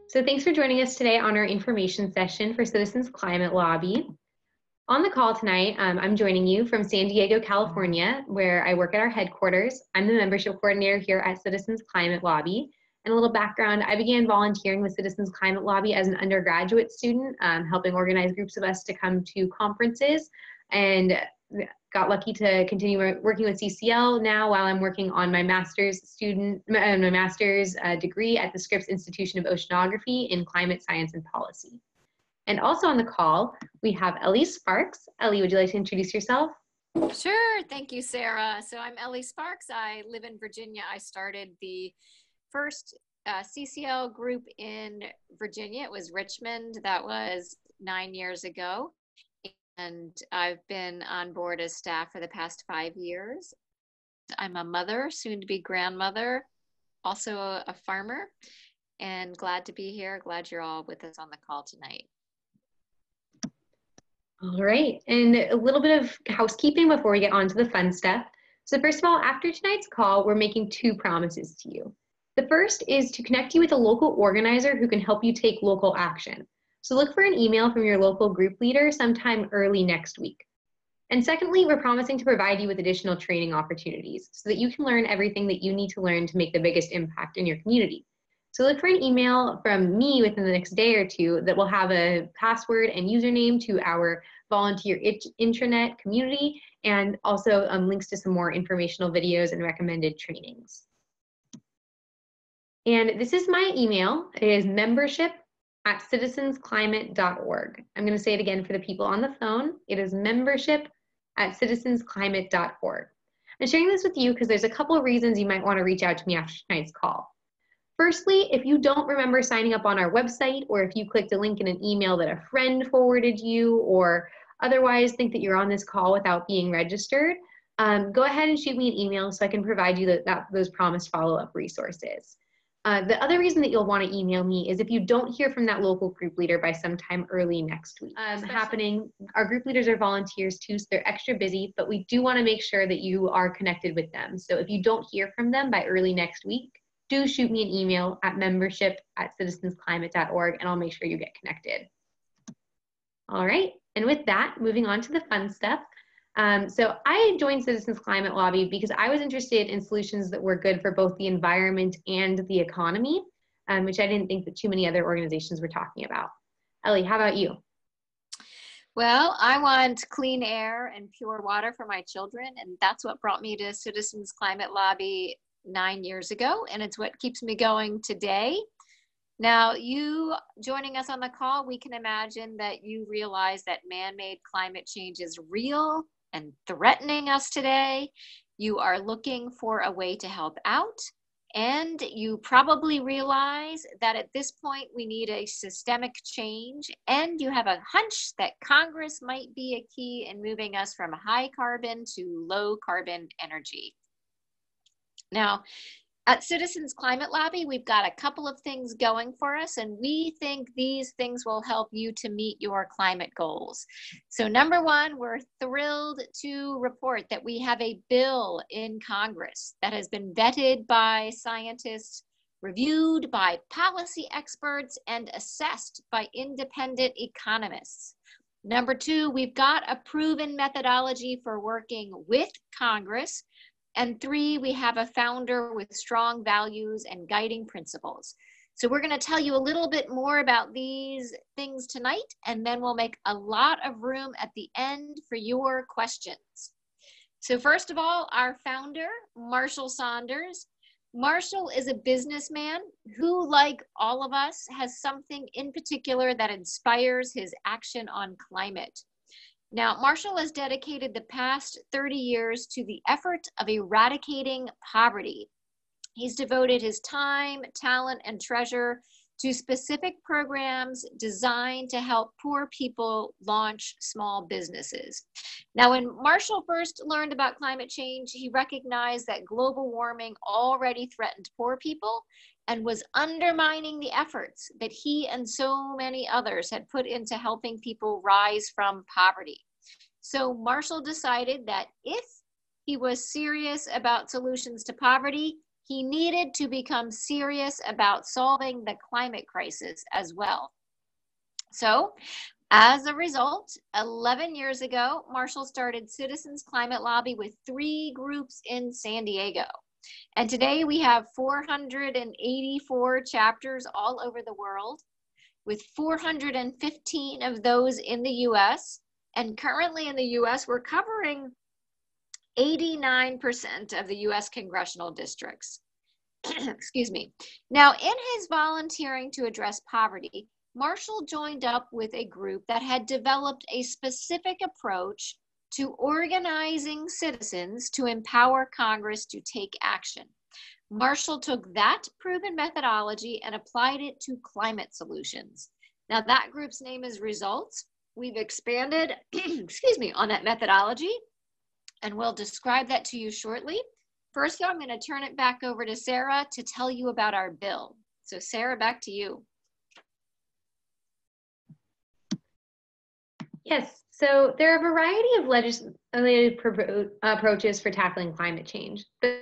So thanks for joining us today on our information session for Citizens Climate Lobby. On the call tonight, I'm joining you from San Diego, California, where I work at our headquarters. I'm the membership coordinator here at Citizens Climate Lobby. And a little background, I began volunteering with Citizens Climate Lobby as an undergraduate student, helping organize groups of us to come to conferences, and got lucky to continue working with CCL now while I'm working on my master's degree at the Scripps Institution of Oceanography in Climate Science and Policy. And also on the call, we have Elli Sparks. Elli, would you like to introduce yourself? Sure, thank you, Sarah. So I'm Elli Sparks. I live in Virginia. I started the first CCL group in Virginia. It was Richmond. That was 9 years ago. And I've been on board as staff for the past 5 years. I'm a mother, soon to be grandmother, also a farmer, and glad to be here. Glad you're all with us on the call tonight. All right, and a little bit of housekeeping before we get on to the fun stuff. So first of all, after tonight's call, we're making 2 promises to you. The first is to connect you with a local organizer who can help you take local action. So look for an email from your local group leader sometime early next week. And secondly, we're promising to provide you with additional training opportunities so that you can learn everything that you need to learn to make the biggest impact in your community. So look for an email from me within the next day or 2 that will have a password and username to our volunteer intranet community, and also links to some more informational videos and recommended trainings. And this is my email. It is membership@citizensclimate.org. I'm going to say it again for the people on the phone. It is membership@citizensclimate.org. I'm sharing this with you because there's a couple of reasons you might want to reach out to me after tonight's call. Firstly, if you don't remember signing up on our website, or if you clicked a link in an email that a friend forwarded you, or otherwise think that you're on this call without being registered, go ahead and shoot me an email so I can provide you those promised follow-up resources. The other reason that you'll want to email me is if you don't hear from that local group leader by sometime early next week. Our group leaders are volunteers too, so they're extra busy, but we do want to make sure that you are connected with them. So if you don't hear from them by early next week, do shoot me an email at membership@citizensclimate.org, and I'll make sure you get connected. All right, and with that, moving on to the fun stuff. So I joined Citizens Climate Lobby because I was interested in solutions that were good for both the environment and the economy, which I didn't think that too many other organizations were talking about. Elli, how about you? Well, I want clean air and pure water for my children, and that's what brought me to Citizens Climate Lobby 9 years ago, and it's what keeps me going today. Now, you joining us on the call, we can imagine that you realize that man-made climate change is real and threatening us today. You are looking for a way to help out, and you probably realize that at this point we need a systemic change, and you have a hunch that Congress might be a key in moving us from high carbon to low carbon energy. Now, at Citizens Climate Lobby, we've got a couple of things going for us, and we think these things will help you to meet your climate goals. So number one, we're thrilled to report that we have a bill in Congress that has been vetted by scientists, reviewed by policy experts, and assessed by independent economists. Number two, we've got a proven methodology for working with Congress. And 3, we have a founder with strong values and guiding principles. So we're going to tell you a little bit more about these things tonight, and then we'll make a lot of room at the end for your questions. So first of all, our founder, Marshall Saunders. Marshall is a businessman who, like all of us, has something in particular that inspires his action on climate. Now, Marshall has dedicated the past 30 years to the effort of eradicating poverty. He's devoted his time, talent, and treasure to specific programs designed to help poor people launch small businesses. Now, when Marshall first learned about climate change, he recognized that global warming already threatened poor people and was undermining the efforts that he and so many others had put into helping people rise from poverty. So Marshall decided that if he was serious about solutions to poverty, he needed to become serious about solving the climate crisis as well. So, as a result, 11 years ago, Marshall started Citizens Climate Lobby with 3 groups in San Diego. And today we have 484 chapters all over the world, with 415 of those in the US. And currently in the US, we're covering 89% of the US congressional districts. Excuse me. Now, in his volunteering to address poverty, Marshall joined up with a group that had developed a specific approach to organizing citizens to empower Congress to take action. Marshall took that proven methodology and applied it to climate solutions. Now, that group's name is Results. We've expanded, excuse me, on that methodology, and we'll describe that to you shortly. First, though, I'm going to turn it back over to Sarah to tell you about our bill. So, Sarah, back to you. Yes, so there are a variety of legislative approaches for tackling climate change. The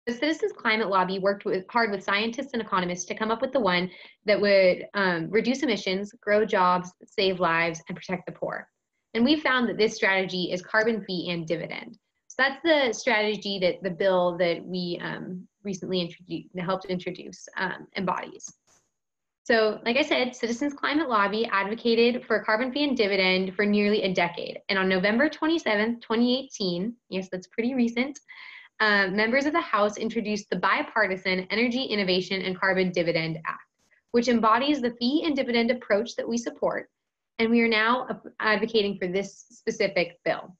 Citizens Climate Lobby worked hard with scientists and economists to come up with the one that would reduce emissions, grow jobs, save lives, and protect the poor. And we found that this strategy is carbon fee and dividend. So that's the strategy that the bill that we recently helped introduce embodies. So, like I said, Citizens Climate Lobby advocated for carbon fee and dividend for nearly a decade. And on November 27, 2018, yes, that's pretty recent, members of the House introduced the bipartisan Energy Innovation and Carbon Dividend Act, which embodies the fee and dividend approach that we support. And we are now advocating for this specific bill.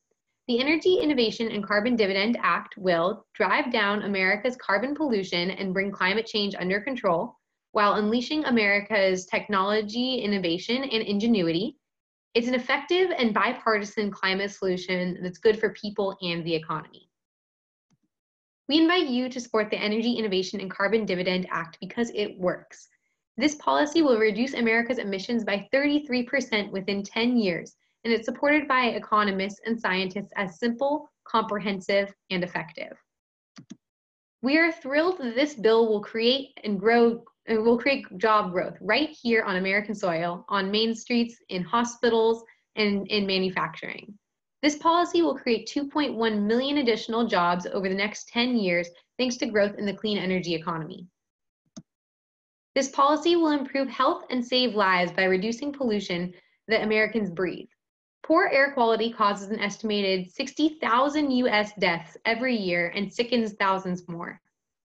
The Energy Innovation and Carbon Dividend Act will drive down America's carbon pollution and bring climate change under control, while unleashing America's technology, innovation, and ingenuity. It's an effective and bipartisan climate solution that's good for people and the economy. We invite you to support the Energy Innovation and Carbon Dividend Act because it works. This policy will reduce America's emissions by 33% within 10 years, and it's supported by economists and scientists as simple, comprehensive, and effective. We are thrilled that this bill will create job growth right here on American soil, on main streets, in hospitals, and in manufacturing. This policy will create 2.1 million additional jobs over the next 10 years thanks to growth in the clean energy economy. This policy will improve health and save lives by reducing pollution that Americans breathe. Poor air quality causes an estimated 60,000 US deaths every year and sickens thousands more.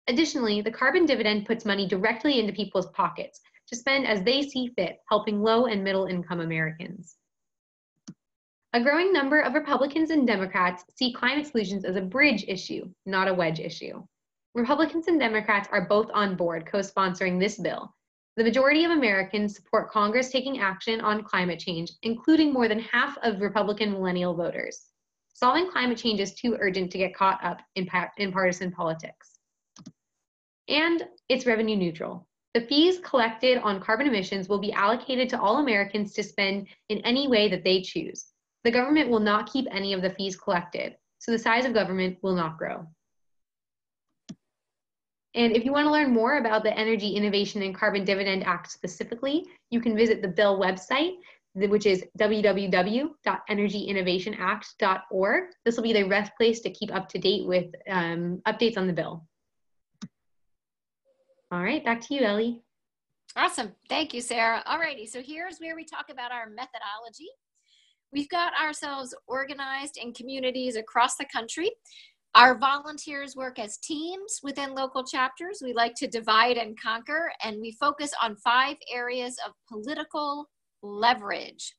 Additionally, the carbon dividend puts money directly into people's pockets to spend as they see fit, helping low and middle income Americans. A growing number of Republicans and Democrats see climate solutions as a bridge issue, not a wedge issue. Republicans and Democrats are both on board co-sponsoring this bill. The majority of Americans support Congress taking action on climate change, including more than half of Republican millennial voters. Solving climate change is too urgent to get caught up in partisan politics. And it's revenue neutral. The fees collected on carbon emissions will be allocated to all Americans to spend in any way that they choose. The government will not keep any of the fees collected, so the size of government will not grow. And if you want to learn more about the Energy Innovation and Carbon Dividend Act specifically, you can visit the bill website, which is www.energyinnovationact.org. This will be the best place to keep up to date with updates on the bill. All right, back to you, Ellie. Awesome. Thank you, Sarah. All righty, so here's where we talk about our methodology. We've got ourselves organized in communities across the country. Our volunteers work as teams within local chapters. We like to divide and conquer, and we focus on 5 areas of political leverage.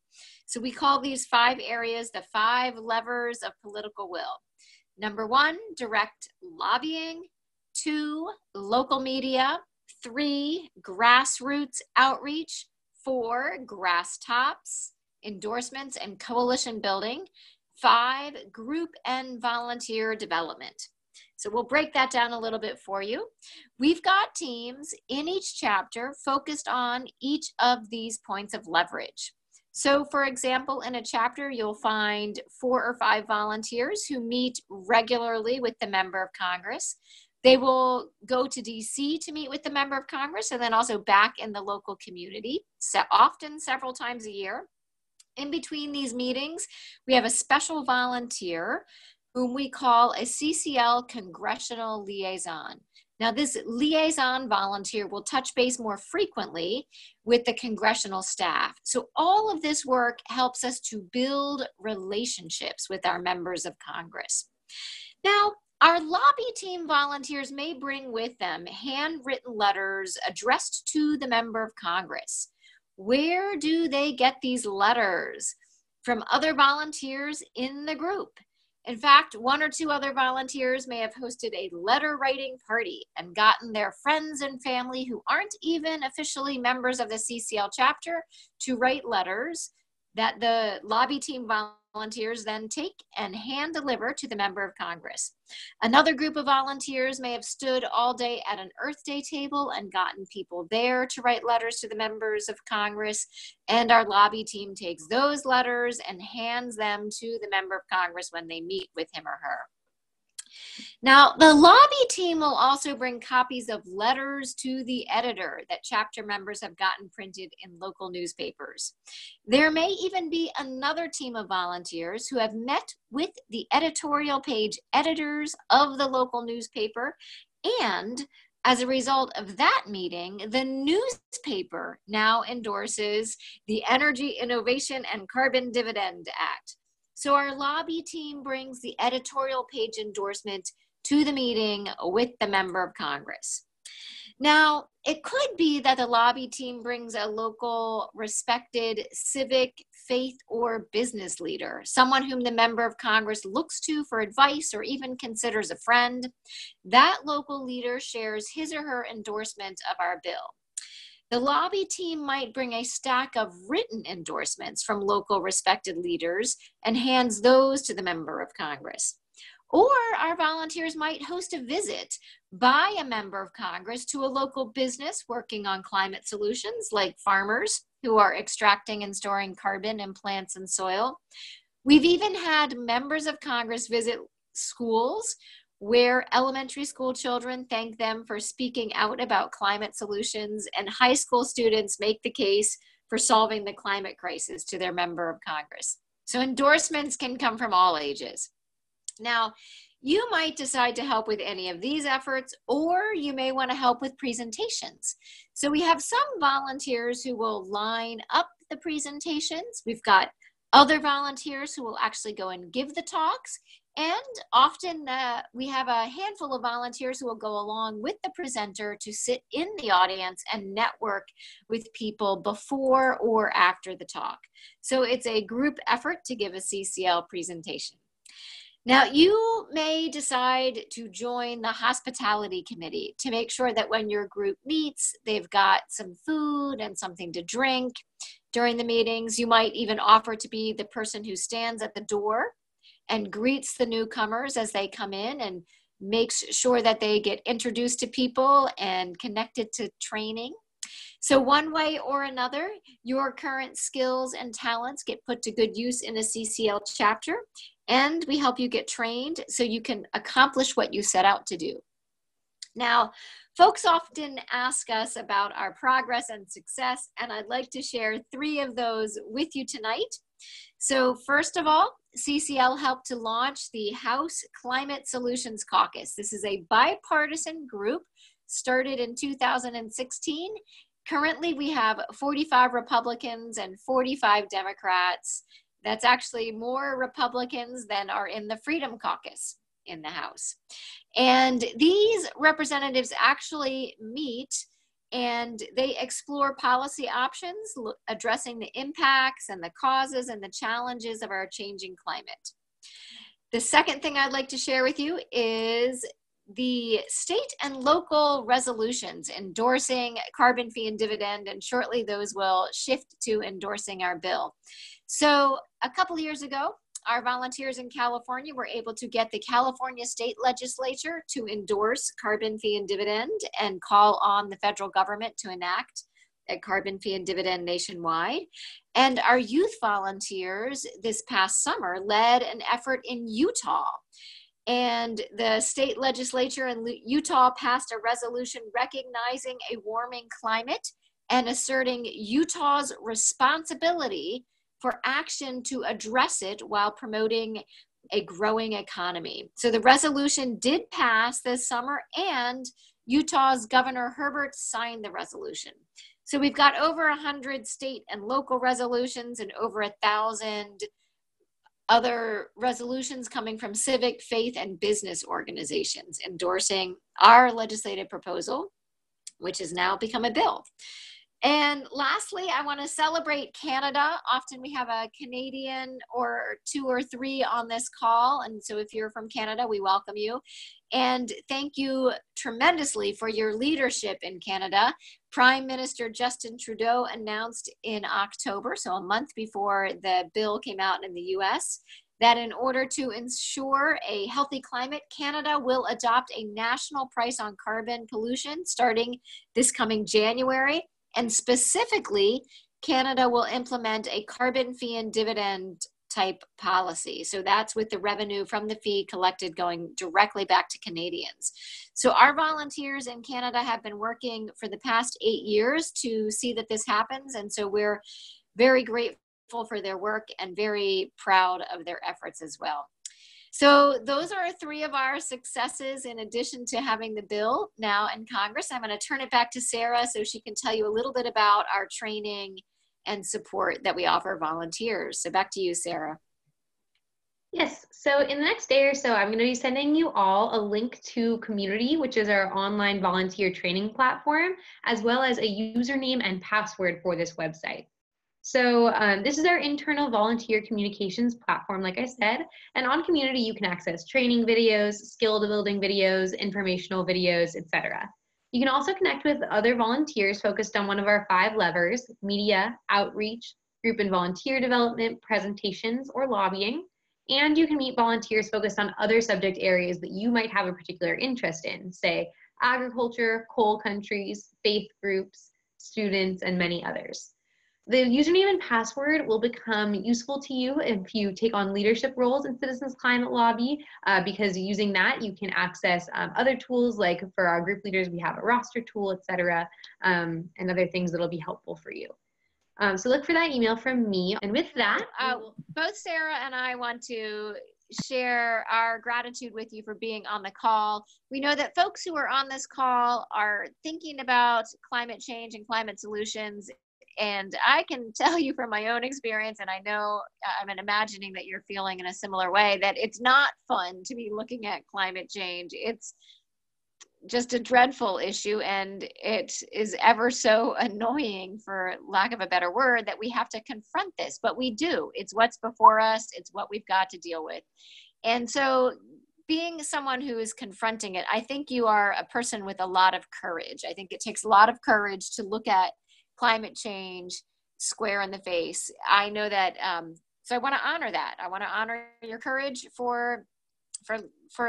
So we call these 5 areas the 5 levers of political will. Number 1, direct lobbying. 2, local media. 3, grassroots outreach. 4, grass tops, endorsements, and coalition building. 5, group and volunteer development. So we'll break that down a little bit for you. We've got teams in each chapter focused on each of these points of leverage. So for example, in a chapter, you'll find 4 or 5 volunteers who meet regularly with the member of Congress. They will go to DC to meet with the member of Congress and then also back in the local community, often several times a year. In between these meetings, we have a special volunteer whom we call a CCL Congressional Liaison. Now, this liaison volunteer will touch base more frequently with the congressional staff. So all of this work helps us to build relationships with our members of Congress. Now, our lobby team volunteers may bring with them handwritten letters addressed to the member of Congress. Where do they get these letters? From other volunteers in the group. In fact, one or two other volunteers may have hosted a letter writing party and gotten their friends and family who aren't even officially members of the CCL chapter to write letters that the lobby team volunteers then take and hand deliver to the member of Congress. Another group of volunteers may have stood all day at an Earth Day table and gotten people there to write letters to the members of Congress, and our lobby team takes those letters and hands them to the member of Congress when they meet with him or her. Now, the lobby team will also bring copies of letters to the editor that chapter members have gotten printed in local newspapers. There may even be another team of volunteers who have met with the editorial page editors of the local newspaper, and as a result of that meeting, the newspaper now endorses the Energy Innovation and Carbon Dividend Act. So our lobby team brings the editorial page endorsement to the meeting with the member of Congress. Now, it could be that the lobby team brings a local respected civic, faith, or business leader, someone whom the member of Congress looks to for advice or even considers a friend. That local leader shares his or her endorsement of our bill. The lobby team might bring a stack of written endorsements from local respected leaders and hands those to the member of Congress. Or our volunteers might host a visit by a member of Congress to a local business working on climate solutions, like farmers who are extracting and storing carbon in plants and soil. We've even had members of Congress visit schools where elementary school children thank them for speaking out about climate solutions, and high school students make the case for solving the climate crisis to their member of Congress. So endorsements can come from all ages. Now, you might decide to help with any of these efforts, or you may want to help with presentations. So we have some volunteers who will line up the presentations. We've got other volunteers who will actually go and give the talks. And often we have a handful of volunteers who will go along with the presenter to sit in the audience and network with people before or after the talk. So it's a group effort to give a CCL presentation. Now, you may decide to join the hospitality committee to make sure that when your group meets, they've got some food and something to drink. During the meetings, you might even offer to be the person who stands at the door and greets the newcomers as they come in and makes sure that they get introduced to people and connected to training. So one way or another, your current skills and talents get put to good use in a CCL chapter, and we help you get trained so you can accomplish what you set out to do. Now, folks often ask us about our progress and success, and I'd like to share 3 of those with you tonight. So first of all, CCL helped to launch the House Climate Solutions Caucus. This is a bipartisan group started in 2016. Currently, we have 45 Republicans and 45 Democrats. That's actually more Republicans than are in the Freedom Caucus in the House. And these representatives actually meet and they explore policy options addressing the impacts and the causes and the challenges of our changing climate. The second thing I'd like to share with you is the state and local resolutions endorsing carbon fee and dividend, and shortly those will shift to endorsing our bill. So a couple years ago, our volunteers in California were able to get the California state legislature to endorse carbon fee and dividend and call on the federal government to enact a carbon fee and dividend nationwide. And our youth volunteers this past summer led an effort in Utah And the state legislature in Utah passed a resolution recognizing a warming climate and asserting Utah's responsibility for action to address it while promoting a growing economy. So the resolution did pass this summer, and Utah's Governor Herbert signed the resolution. So we've got over 100 state and local resolutions and over 1,000 other resolutions coming from civic, faith, and business organizations endorsing our legislative proposal, which has now become a bill. And lastly, I want to celebrate Canada. Often we have a Canadian or two or three on this call. And so if you're from Canada, we welcome you. And thank you tremendously for your leadership in Canada. Prime Minister Justin Trudeau announced in October, so a month before the bill came out in the US, that in order to ensure a healthy climate, Canada will adopt a national price on carbon pollution starting this coming January. And specifically, Canada will implement a carbon fee and dividend type policy. So that's with the revenue from the fee collected going directly back to Canadians. So our volunteers in Canada have been working for the past 8 years to see that this happens. And so we're very grateful for their work and very proud of their efforts as well. So those are 3 of our successes in addition to having the bill now in Congress. I'm going to turn it back to Sarah so she can tell you a little bit about our training and support that we offer volunteers. So back to you, Sarah. Yes, so in the next day or so, I'm going to be sending you all a link to Community, which is our online volunteer training platform, as well as a username and password for this website. So this is our internal volunteer communications platform, like I said, and on Community you can access training videos, skill building videos, informational videos, etc. You can also connect with other volunteers focused on one of our 5 levers: media, outreach, group and volunteer development, presentations, or lobbying. And you can meet volunteers focused on other subject areas that you might have a particular interest in, say agriculture, coal countries, faith groups, students, and many others. The username and password will become useful to you if you take on leadership roles in Citizens Climate Lobby, because using that you can access other tools, like for our group leaders we have a roster tool, etc., and other things that will be helpful for you. So look for that email from me. And with that, both Sarah and I want to share our gratitude with you for being on the call. We know that folks who are on this call are thinking about climate change and climate solutions. And I can tell you from my own experience, and I know I'm imagining that you're feeling in a similar way, that it's not fun to be looking at climate change. It's just a dreadful issue, and it is ever so annoying, for lack of a better word, that we have to confront this. But we do. It's what's before us. It's what we've got to deal with. And so being someone who is confronting it, I think you are a person with a lot of courage. I think it takes a lot of courage to look at climate change square in the face. I know that, so I want to honor that. I want to honor your courage for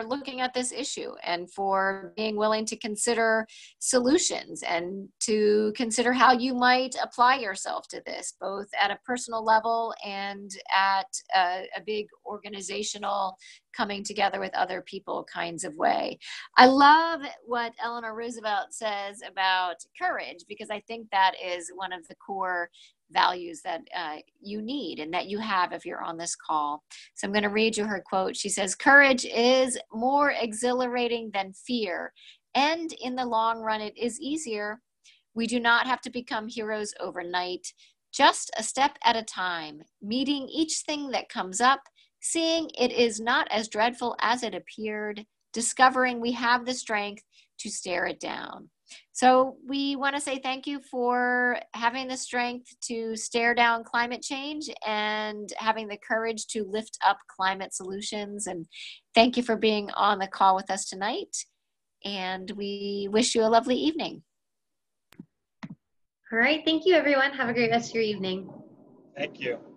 looking at this issue and for being willing to consider solutions and to consider how you might apply yourself to this, both at a personal level and at a big organizational coming together with other people kinds of way. I love what Eleanor Roosevelt says about courage, because I think that is one of the core values that you need and that you have if you're on this call. So I'm going to read you her quote. She says, "Courage is more exhilarating than fear, and in the long run it is easier. We do not have to become heroes overnight, just a step at a time, meeting each thing that comes up, seeing it is not as dreadful as it appeared, discovering we have the strength to stare it down." So we want to say thank you for having the strength to stare down climate change and having the courage to lift up climate solutions. And thank you for being on the call with us tonight. And we wish you a lovely evening. All right. Thank you, everyone. Have a great rest of your evening. Thank you.